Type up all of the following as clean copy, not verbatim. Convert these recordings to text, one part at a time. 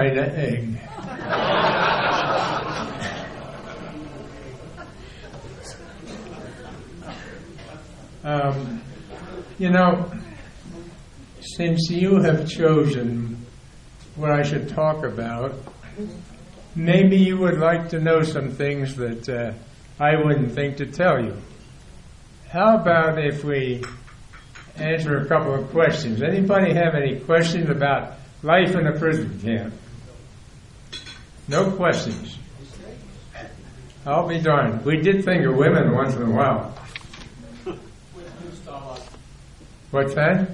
an egg. Since you have chosen what I should talk about, maybe you would like to know some things that I wouldn't think to tell you. How about if we answer a couple of questions? Anybody have any questions about life in a prison camp? No questions. I'll be darned. We did think of women once in a while. What's that?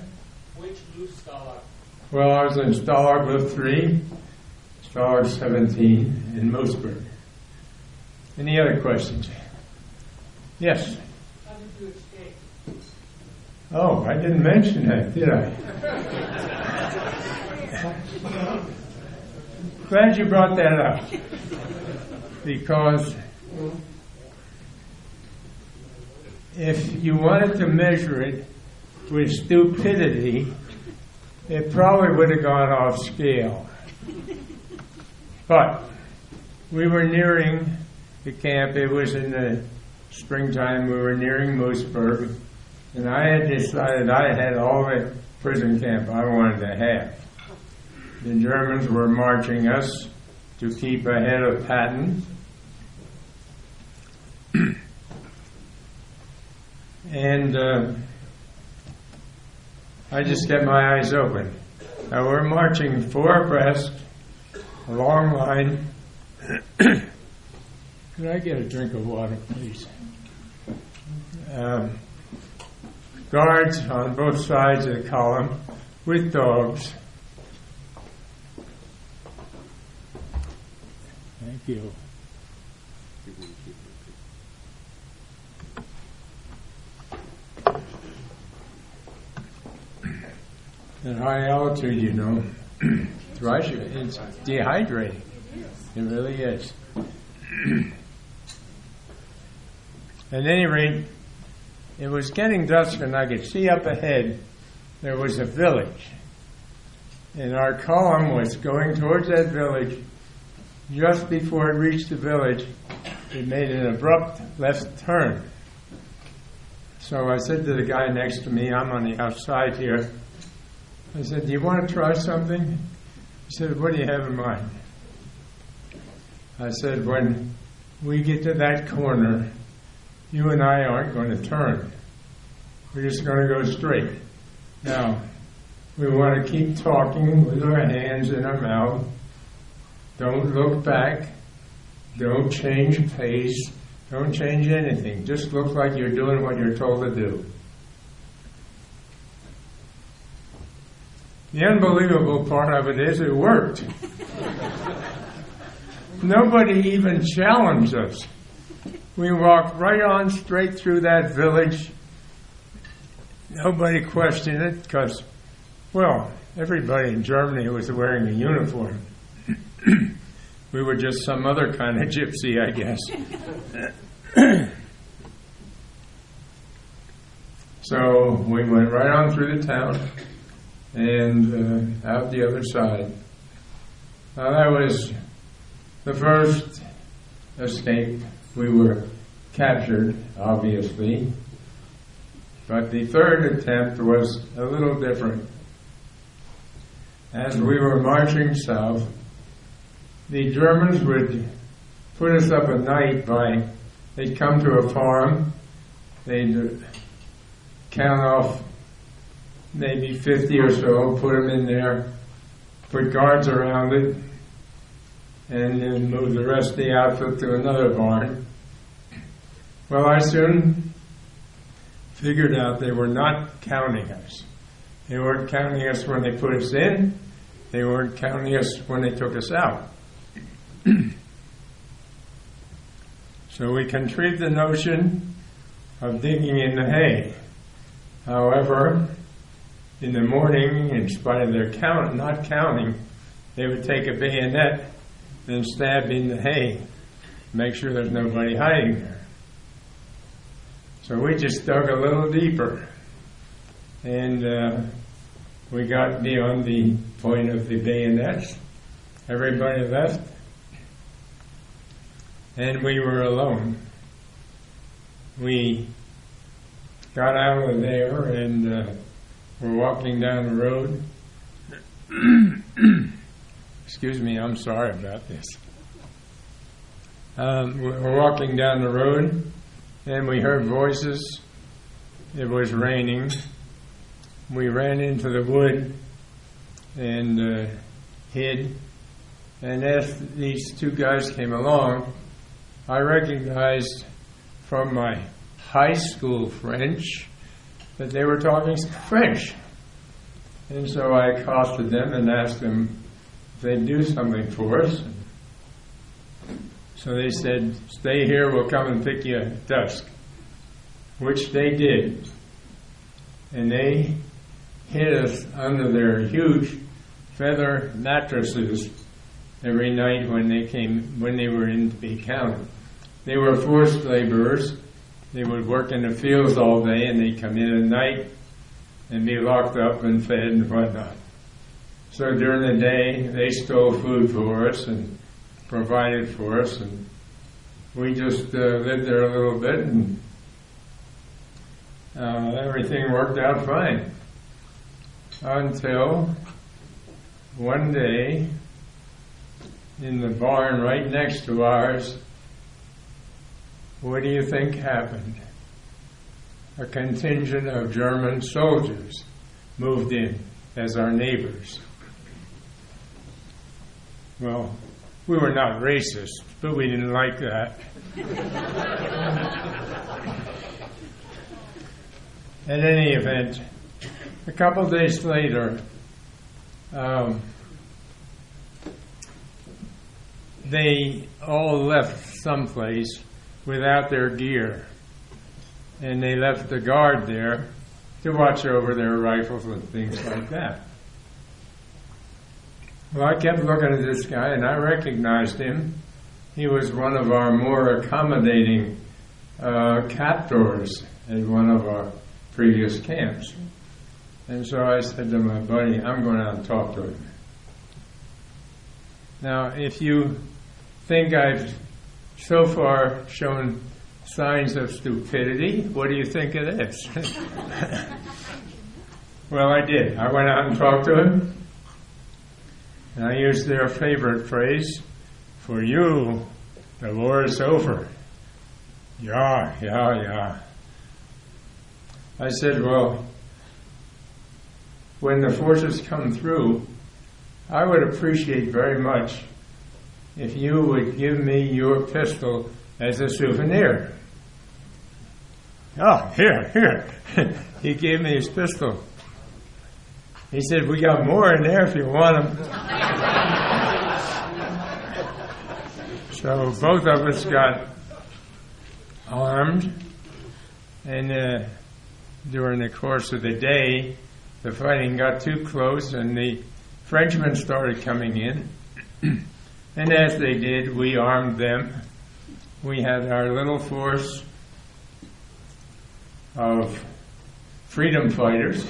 Which blue Stalag? Well, I was in Stalag 3, Stalag 17 in Moosburg. Any other questions? Yes? How did you escape? Oh, I didn't mention that, did I? Glad you brought that up. Because if you wanted to measure it with stupidity, it probably would have gone off scale. But we were nearing the camp. It was in the springtime. We were nearing Moosburg. And I had decided I had all the prison camp I wanted to have. The Germans were marching us to keep ahead of Patton. And I just kept my eyes open. Now we're marching 4 abreast, a long line. Could I get a drink of water, please? Guards on both sides of the column with dogs. Thank you. At high altitude, dries you. It's dehydrating. It really is. At any rate, it was getting dusk and I could see up ahead there was a village. And our column was going towards that village. Just before it reached the village, it made an abrupt left turn. So I said to the guy next to me, I'm on the outside here, I said, do you want to try something? He said, what do you have in mind? I said, when we get to that corner, you and I aren't going to turn. We're just going to go straight. Now, we want to keep talking with our hands in our mouth. Don't look back. Don't change pace. Don't change anything. Just look like you're doing what you're told to do. The unbelievable part of it is it worked. Nobody even challenged us. We walked right on straight through that village. Nobody questioned it because, well, everybody in Germany was wearing a uniform. We were just some other kind of gypsy, I guess. So we went right on through the town and out the other side. Now that was the first escape. We were captured, obviously. But the third attempt was a little different. As we were marching south, the Germans would put us up at night they'd come to a farm, they'd count off maybe 50 or so, put them in there, put guards around it, and then move the rest of the outfit to another barn. Well, I soon figured out they were not counting us. They weren't counting us when they put us in. They weren't counting us when they took us out. So we contrived the notion of digging in the hay. However, in the morning, in spite of their not counting, they would take a bayonet and stab in the hay, make sure there's nobody hiding there. So we just dug a little deeper, and we got beyond the point of the bayonets, everybody left, and we were alone. We got out of there and we're walking down the road. Excuse me, I'm sorry about this. We're walking down the road and we heard voices. It was raining. We ran into the wood and hid. And as these two guys came along, I recognized from my high school French that they were talking French. And so I accosted them and asked them if they'd do something for us. So they said, "Stay here, we'll come and pick you at dusk," which they did. And they hid us under their huge feather mattresses every night when they were in to be counted. They were forced laborers. They would work in the fields all day, and they'd come in at night and be locked up and fed and whatnot. So during the day, they stole food for us and provided for us, and we just lived there a little bit, and everything worked out fine. Until one day, in the barn right next to ours, what do you think happened? A contingent of German soldiers moved in as our neighbors. Well, we were not racist, but we didn't like that. At any event, a couple days later, they all left someplace without their gear. And they left the guard there to watch over their rifles and things like that. Well, I kept looking at this guy, and I recognized him. He was one of our more accommodating captors at one of our previous camps. And so I said to my buddy, "I'm going out and talk to him." Now, if you think I've so far shown signs of stupidity, what do you think it is? Well, I did. I went out and talked to him, and I used their favorite phrase, "For you, the war is over." Yeah. I said, "Well, when the forces come through, I would appreciate very much if you would give me your pistol as a souvenir." "Oh, here." He gave me his pistol. He said, "We got more in there if you want them." So both of us got armed, and during the course of the day, the fighting got too close, and the Frenchmen started coming in. And as they did, we armed them. We had our little force of freedom fighters.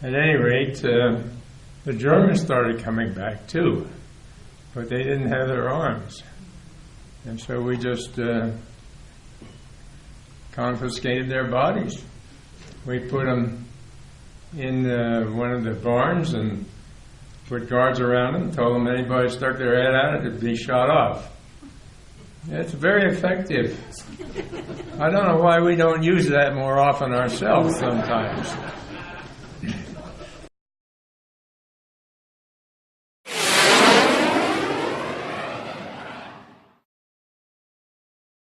At any rate, the Germans started coming back too, but they didn't have their arms. And so we just confiscated their bodies. We put them in one of the barns and put guards around them, told them anybody stuck their head out, it'd be shot off. It's very effective. I don't know why we don't use that more often ourselves sometimes.